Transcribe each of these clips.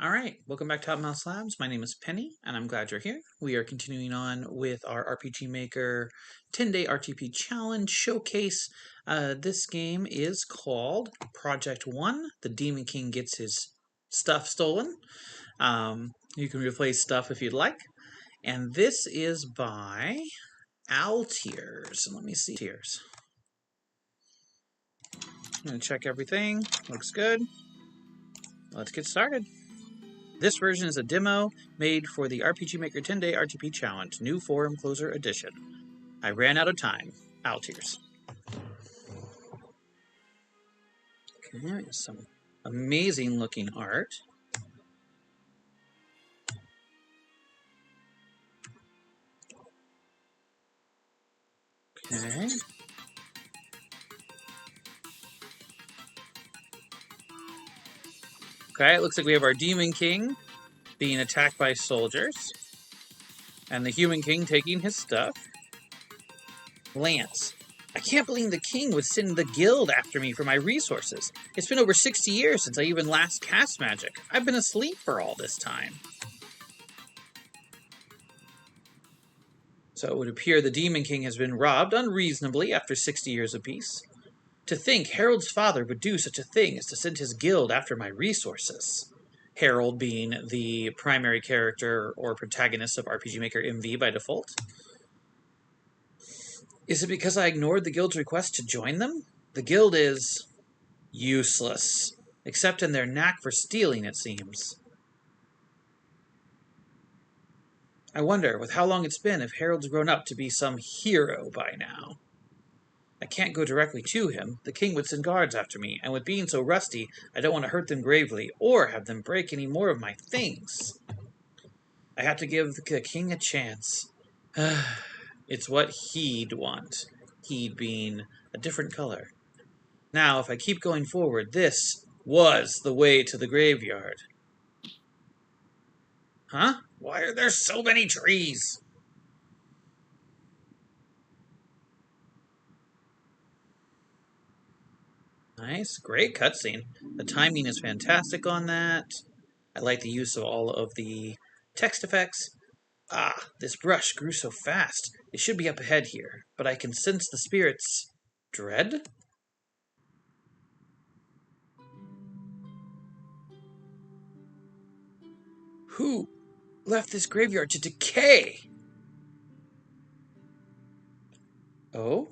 All right, welcome back to Top Mouse Labs. My name is Penny, and I'm glad you're here. We are continuing on with our RPG Maker 10-day RTP challenge showcase. This game is called Project 1. The Demon King gets his stuff stolen. You can replace stuff if you'd like. And this is by OwlTears. Let me see. Tears. I'm going to check everything. Looks good. Let's get started. This version is a demo made for the RPG Maker 10-day RTP Challenge, New Forum Closer Edition. I ran out of time. OwlTears. Okay, some amazing looking art. Okay. Okay, it looks like we have our Demon King being attacked by soldiers. And the Human King taking his stuff. Lance. I can't believe the king would send the guild after me for my resources. It's been over 60 years since I even last cast magic. I've been asleep for all this time. So it would appear the Demon King has been robbed unreasonably after 60 years of peace. To think Harold's father would do such a thing as to send his guild after my resources. Harold being the primary character or protagonist of RPG Maker MV by default. Is it because I ignored the guild's request to join them? The guild is useless, except in their knack for stealing, it seems. I wonder, with how long it's been, if Harold's grown up to be some hero by now. I can't go directly to him. The king would send guards after me, and with being so rusty, I don't want to hurt them gravely, or have them break any more of my things. I have to give the king a chance. It's what he'd want. He'd being a different color. Now, if I keep going forward, this was the way to the graveyard. Huh? Why are there so many trees? Nice, great cutscene. The timing is fantastic on that. I like the use of all of the text effects. Ah, this brush grew so fast. It should be up ahead here, but I can sense the spirit's dread? Who left this graveyard to decay? Oh?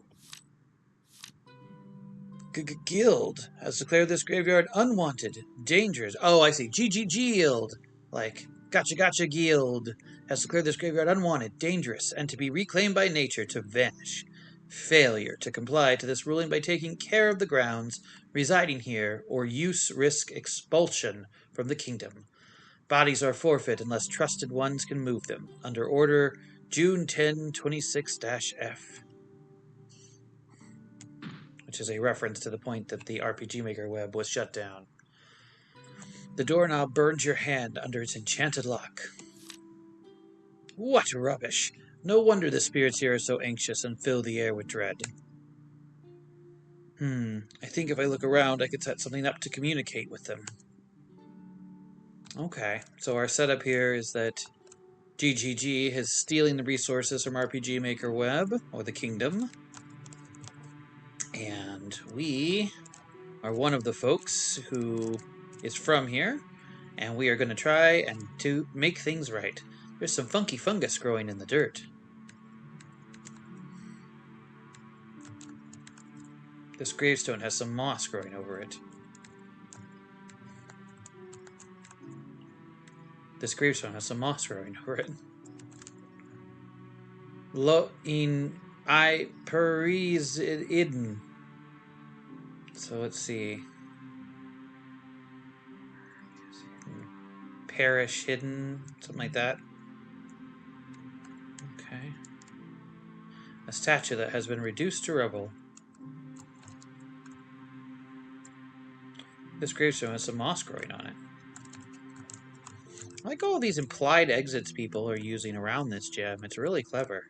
Guild has declared this graveyard unwanted, dangerous. Oh, I see. Guild. Like, gotcha guild has declared this graveyard unwanted, dangerous, and to be reclaimed by nature to vanish. Failure to comply to this ruling by taking care of the grounds residing here or use risk expulsion from the kingdom. Bodies are forfeit unless trusted ones can move them. Under order June 1026-F. Which is a reference to the point that the RPG Maker web was shut down. The doorknob burns your hand under its enchanted lock. What rubbish! No wonder the spirits here are so anxious and fill the air with dread. I think if I look around, I could set something up to communicate with them. Okay, so our setup here is that GGG is stealing the resources from RPG Maker Web, or the Kingdom. And we are one of the folks who is from here, and we are going to try and to make things right. There's some funky fungus growing in the dirt. This gravestone has some moss growing over it. This gravestone has some moss growing over it. Lo in I peris idden. So let's see. Perish hidden, something like that. Okay. A statue that has been reduced to rubble. This gravestone has some moss growing on it. I like all these implied exits people are using around this gem. It's really clever.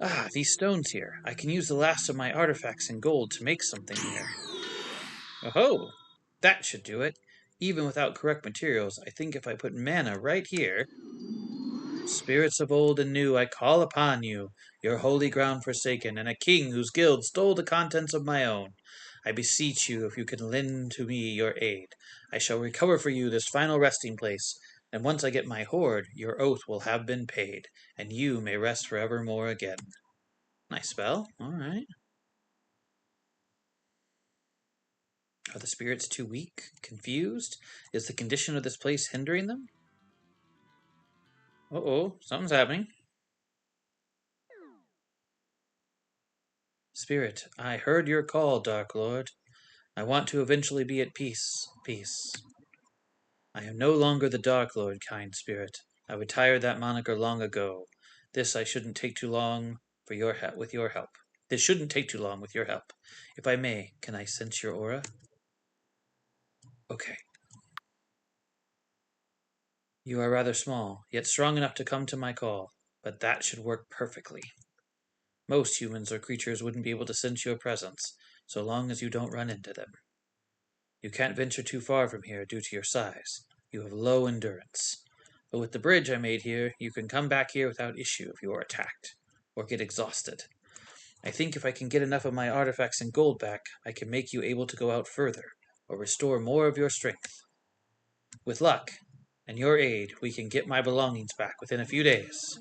Ah, these stones here. I can use the last of my artifacts and gold to make something here. Oh-ho! That should do it. Even without correct materials, I think if I put mana right here... Spirits of old and new, I call upon you, your holy ground forsaken, and a king whose guild stole the contents of my own. I beseech you, if you can lend to me your aid, I shall recover for you this final resting place, and once I get my hoard, your oath will have been paid, and you may rest forevermore again. Nice spell. Alright. Are the spirits too weak? Confused? Is the condition of this place hindering them? Uh-oh, something's happening. Spirit, I heard your call, Dark Lord. I want to eventually be at peace. Peace. I am no longer the Dark Lord, kind spirit. I retired that moniker long ago. This I shouldn't take too long for your help. With your help. This shouldn't take too long with your help. If I may, can I sense your aura? Okay. You are rather small, yet strong enough to come to my call, but that should work perfectly. Most humans or creatures wouldn't be able to sense your presence, so long as you don't run into them. You can't venture too far from here due to your size. You have low endurance. But with the bridge I made here, you can come back here without issue if you are attacked, or get exhausted. I think if I can get enough of my artifacts and gold back, I can make you able to go out further, or restore more of your strength. With luck, and your aid, we can get my belongings back within a few days.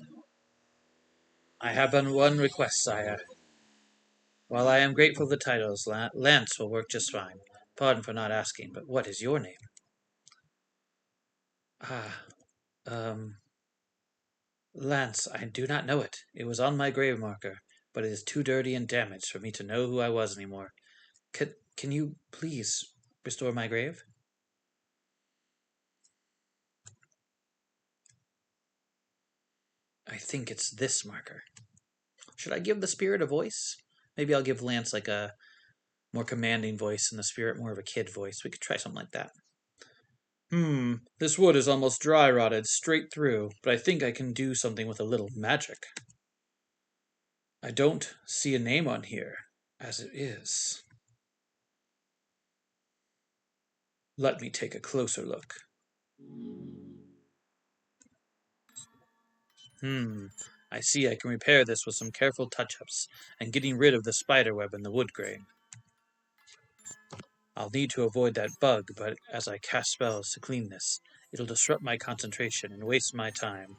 I have but one request, sire. While I am grateful for the titles, Lance will work just fine. Pardon for not asking, but what is your name? Lance, I do not know it. It was on my grave marker, but it is too dirty and damaged for me to know who I was anymore. Can you please restore my grave? I think it's this marker. Should I give the spirit a voice? Maybe I'll give Lance like a more commanding voice and the spirit more of a kid voice. We could try something like that. This wood is almost dry rotted straight through, but I think I can do something with a little magic. I don't see a name on here, as it is. Let me take a closer look. I see I can repair this with some careful touch-ups, and getting rid of the spiderweb and the wood grain. I'll need to avoid that bug, but as I cast spells to clean this, it'll disrupt my concentration and waste my time.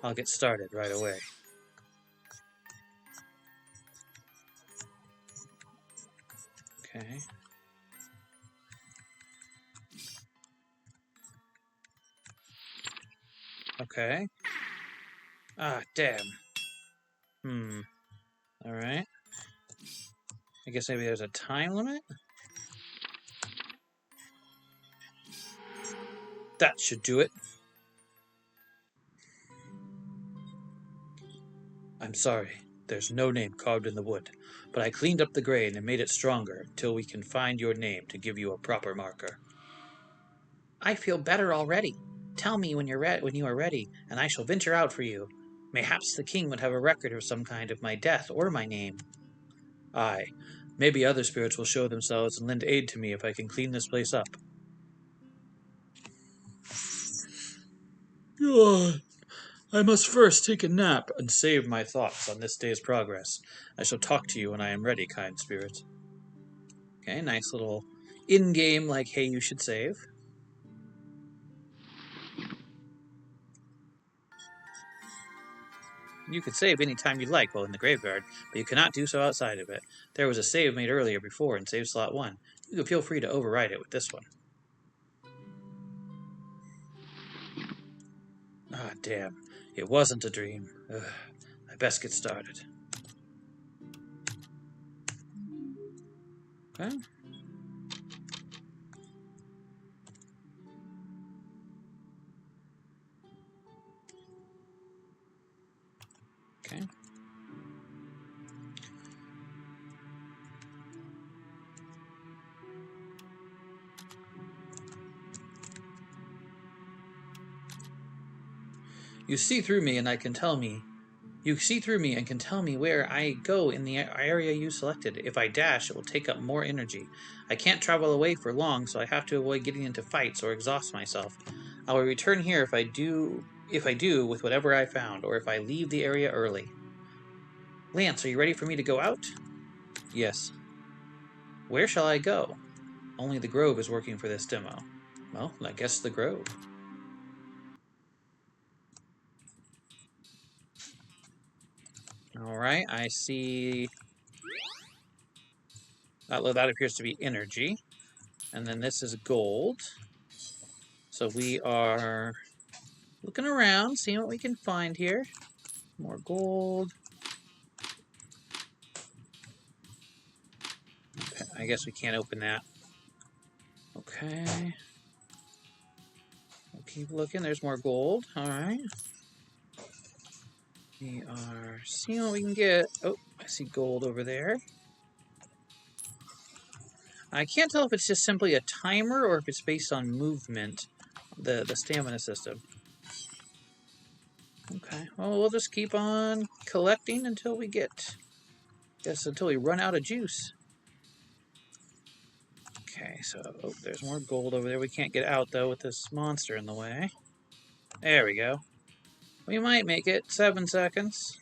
I'll get started right away. Okay. Okay. Ah, damn. Alright. I guess maybe there's a time limit? That should do it. I'm sorry, there's no name carved in the wood, but I cleaned up the grain and made it stronger until we can find your name to give you a proper marker. I feel better already. Tell me when you are ready, and I shall venture out for you. Mayhaps the king would have a record of some kind of my death or my name. Aye, maybe other spirits will show themselves and lend aid to me if I can clean this place up. I must first take a nap and save my thoughts on this day's progress. I shall talk to you when I am ready, kind spirit. Okay, nice little in-game, like, hey, you should save. You can save any time you like while in the graveyard, but you cannot do so outside of it. There was a save made earlier before in save slot 1. You can feel free to override it with this one. Ah, damn. It wasn't a dream. Ugh. I best get started. Okay. Okay. You see through me and I can tell me You see through me and can tell me where I go in the area you selected. If I dash, it will take up more energy. I can't travel away for long, so I have to avoid getting into fights or exhaust myself. I will return here if I do with whatever I found, or if I leave the area early. Lance, are you ready for me to go out? Yes. Where shall I go? Only the Grove is working for this demo. Well, I guess the Grove. Alright, I see... That appears to be energy. And then this is gold. So we are looking around, seeing what we can find here. More gold. Okay, I guess we can't open that. Okay. We'll keep looking. There's more gold. Alright. We are seeing what we can get. Oh, I see gold over there. I can't tell if it's just simply a timer or if it's based on movement, the stamina system. Okay, well, we'll just keep on collecting until we get... until we run out of juice. Okay, so there's more gold over there. We can't get out, though, with this monster in the way. There we go. We might make it. 7 seconds.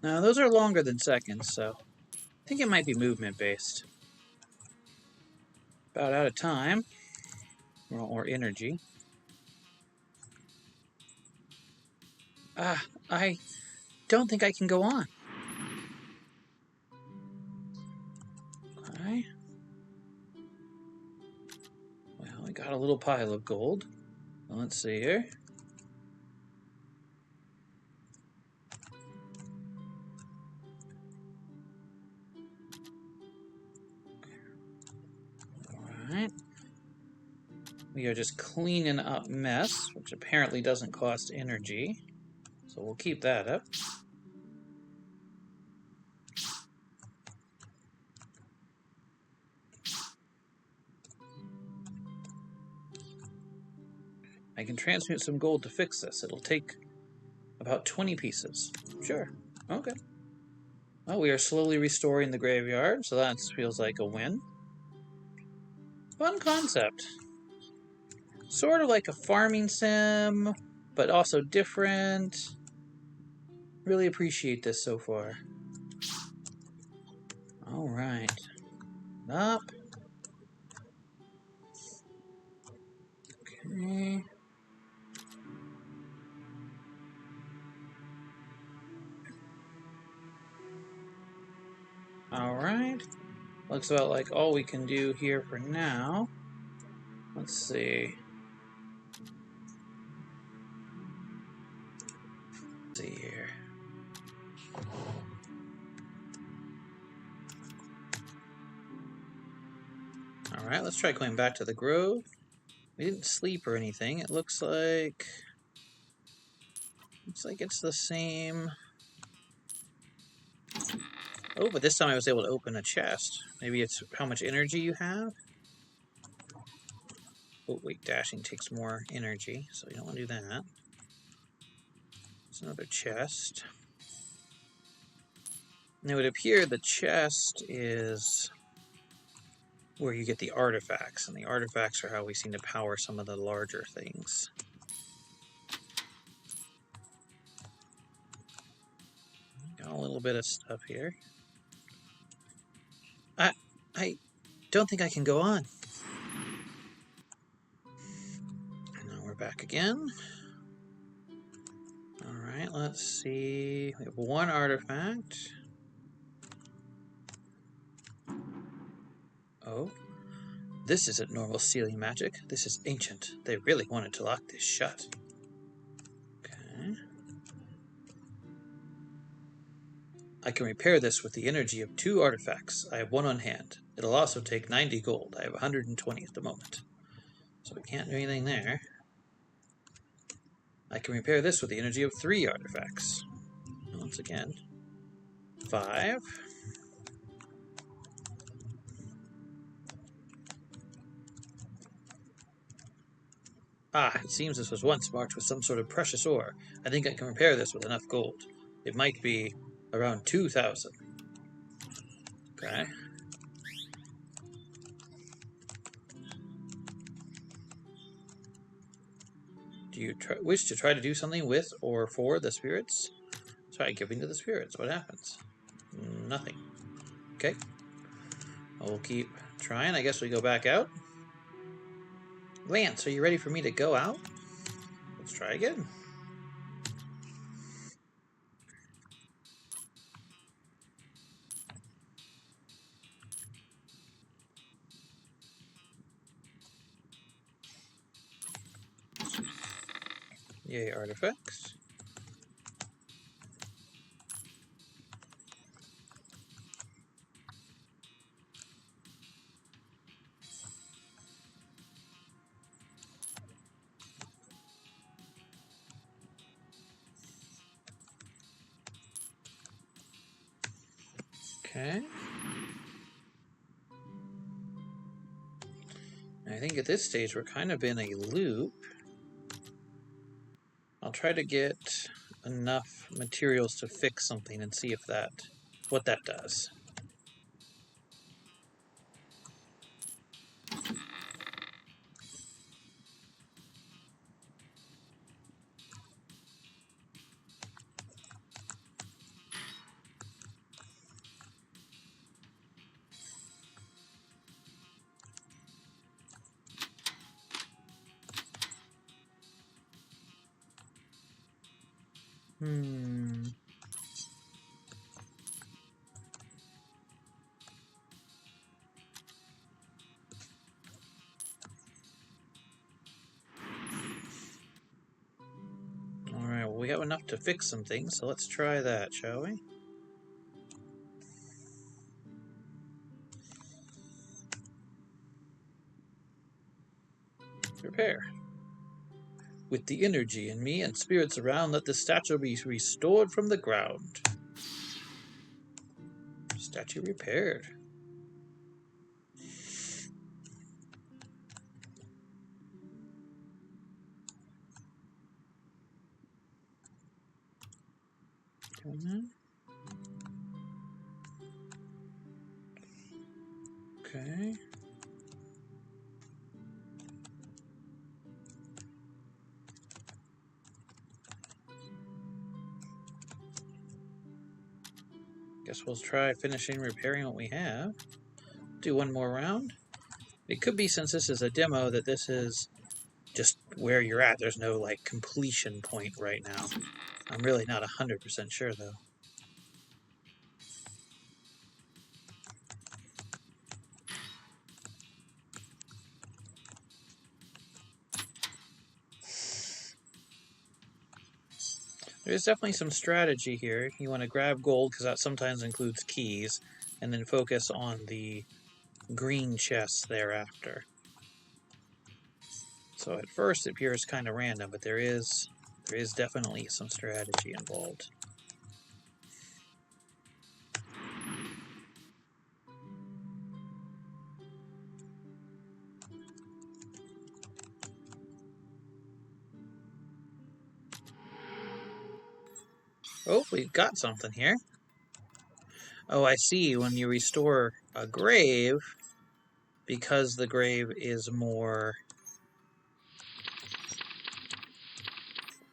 No, those are longer than seconds, so I think it might be movement-based. About out of time. Or energy. I don't think I can go on. Okay. Well, we got a little pile of gold. Well, let's see here. Alright. We are just cleaning up mess, which apparently doesn't cost energy. So we'll keep that up. I can transmute some gold to fix this. It'll take about 20 pieces. Sure. Okay. Well, we are slowly restoring the graveyard, so that feels like a win. Fun concept. Sort of like a farming sim, but also different. Really appreciate this so far. Alright. Up. Okay. Alright. Looks about like all we can do here for now. Let's see. Let's see here. Alright, let's try going back to the Grove. We didn't sleep or anything. It looks like it's the same. Oh, but this time I was able to open a chest. Maybe it's how much energy you have? Oh, wait, dashing takes more energy, so you don't want to do that. It's another chest. And it would appear the chest is where you get the artifacts, and the artifacts are how we seem to power some of the larger things. Got a little bit of stuff here. I don't think I can go on. Now we're back again. Alright, let's see. We have one artifact. Oh. This isn't normal sealing magic. This is ancient. They really wanted to lock this shut. Okay. I can repair this with the energy of 2 artifacts. I have 1 on hand. It'll also take 90 gold. I have 120 at the moment. So we can't do anything there. I can repair this with the energy of 3 artifacts. Once again. 5. Ah, it seems this was once marked with some sort of precious ore. I think I can repair this with enough gold. It might be around 2,000. Okay. Do you wish to try to do something with or for the spirits? Try giving to the spirits. What happens? Nothing. Okay. We'll keep trying. I guess we go back out. Lance, are you ready for me to go out? Let's try again. Yay, artifacts. Okay. I think at this stage we're kind of in a loop. I'll try to get enough materials to fix something and see if what that does. Alright, well, we have enough to fix some things, so let's try that, shall we? Repair. With the energy in me and spirits around, let the statue be restored from the ground. Statue repaired. Okay. Guess we'll try finishing repairing what we have. Do one more round. It could be, since this is a demo, that this is just where you're at. There's no, like, completion point right now. I'm really not 100% sure, though. There's definitely some strategy here. You want to grab gold, because that sometimes includes keys, and then focus on the green chests thereafter. So at first it appears kind of random, but there is definitely some strategy involved. Oh, we've got something here. Oh, I see. When you restore a grave, because the grave is more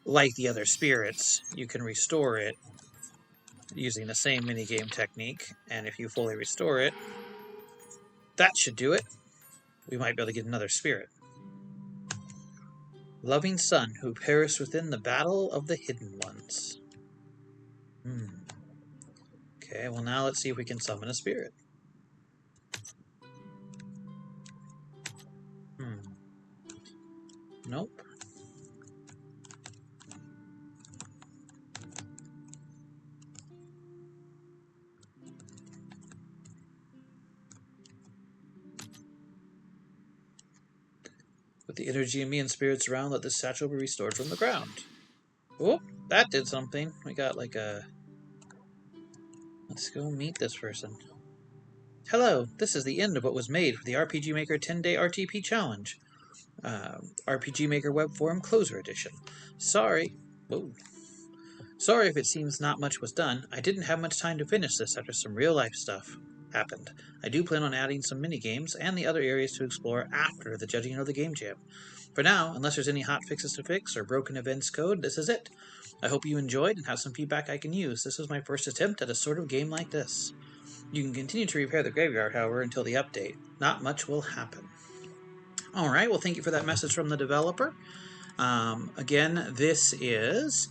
like the other spirits, you can restore it using the same minigame technique. And if you fully restore it, that should do it. We might be able to get another spirit. Loving son who perished within the battle of the hidden ones. Okay, well now let's see if we can summon a spirit. Nope. With the energy in me and spirits around, let this satchel be restored from the ground. Oh, that did something. We got like a... Let's go meet this person. Hello, this is the end of what was made for the RPG Maker 10-day RTP challenge. RPG Maker Web Forum Closer Edition. Sorry. Whoa. Sorry if it seems not much was done. I didn't have much time to finish this after some real-life stuff happened. I do plan on adding some mini-games and the other areas to explore after the judging of the Game Jam. For now, unless there's any hot fixes to fix or broken events code, this is it. I hope you enjoyed and have some feedback I can use. This was my first attempt at a sort of game like this. You can continue to repair the graveyard, however, until the update. Not much will happen. Alright, well thank you for that message from the developer. Again, this is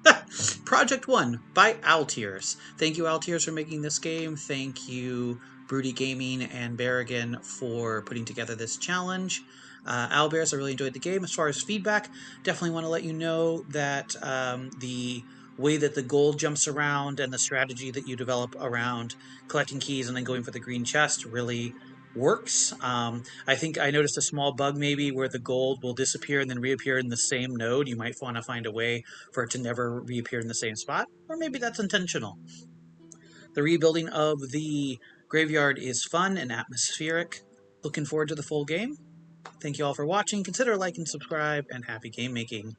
Project1 by OwlTears. Thank you, OwlTears, for making this game. Thank you, Broody Gaming and Berrigan, for putting together this challenge. Owlbears, I really enjoyed the game. As far as feedback, definitely want to let you know that the way that the gold jumps around and the strategy that you develop around collecting keys and then going for the green chest really works. I think I noticed a small bug maybe where the gold will disappear and then reappear in the same node. You might want to find a way for it to never reappear in the same spot, or maybe that's intentional. The rebuilding of the graveyard is fun and atmospheric. Looking forward to the full game. Thank you all for watching. Consider like and subscribe, and happy game making.